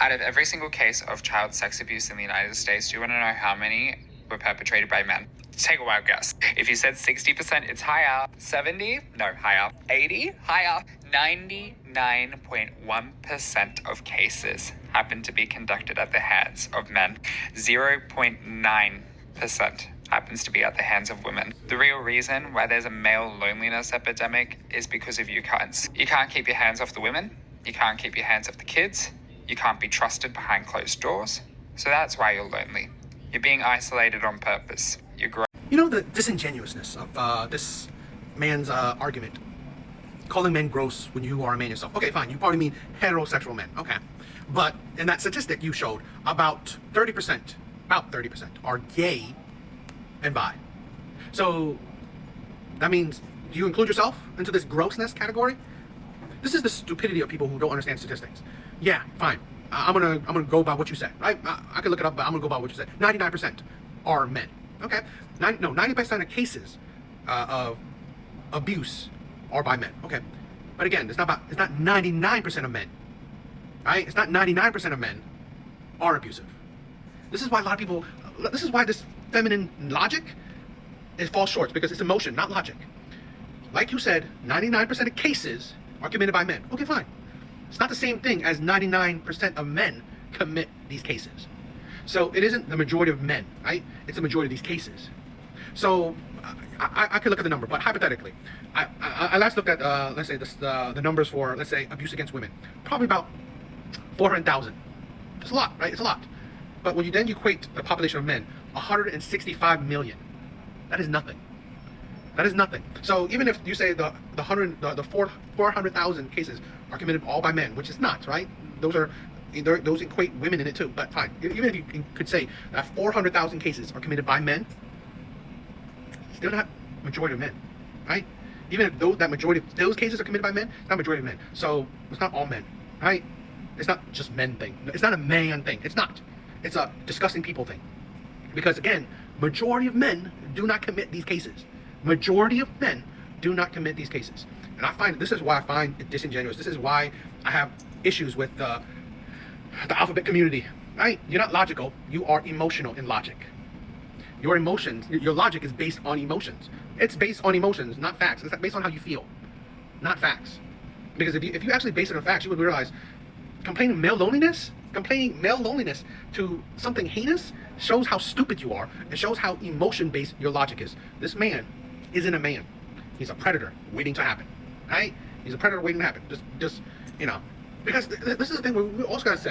Out of every single case of child sex abuse in the United States, do you want to know how many were perpetrated by men? Take a wild guess. If you said 60%, it's higher. 70? No, higher. 80? Higher. 99.1% of cases happen to be conducted at the hands of men. 0.9% happens to be at the hands of women. The real reason why there's a male loneliness epidemic is because of you cunts. You can't keep your hands off the women. You can't keep your hands off the kids. You can't be trusted behind closed doors. So that's why you're lonely. You're being isolated on purpose. You're You know the disingenuousness of this man's argument, calling men gross when you are a man yourself. Okay, fine, you probably mean heterosexual men. Okay, but in that statistic you showed, about 30% are gay and bi. So that means, do you include yourself into this grossness category? This is the stupidity of people who don't understand statistics. Yeah, fine. I'm gonna go by what you said. I can look it up, but I'm gonna go by what you said. 99% are men. Okay, 90% of cases of abuse are by men. Okay, but again, it's not 99% of men. Right? It's not 99% of men are abusive. This is why a lot of people. This is why this feminine logic falls short, because it's emotion, not logic. Like you said, 99% of cases are committed by men. Okay, fine. It's not the same thing as 99% of men commit these cases. So it isn't the majority of men, right? It's the majority of these cases. So I could look at the number, but hypothetically, I last looked at, let's say, the numbers for, let's say, abuse against women. Probably about 400,000. It's a lot, right? It's a lot. But when you then equate the population of men, 165 million. That is nothing. That is nothing. So even if you say the 400,000 cases are committed all by men, which is not, right? Those equate women in it too, but fine. Even if you could say that 400,000 cases are committed by men, still not majority of men, right? Even if that majority of those cases are committed by men, not majority of men. So it's not all men, right? It's not just men thing. It's not a man thing. It's not. It's a disgusting people thing. Because again, majority of men do not commit these cases. Majority of men do not commit these cases. And this is why I find it disingenuous. This is why I have issues with the alphabet community, right? You're not logical, you are emotional in logic. Your emotions, your logic is based on emotions. It's based on emotions, not facts. It's based on how you feel, not facts. Because if you actually base it on facts, you would realize complaining male loneliness to something heinous shows how stupid you are. It shows how emotion-based your logic is. This man isn't a man. He's a predator waiting to happen, right? He's a predator waiting to happen. Just because this is the thing we also gotta say.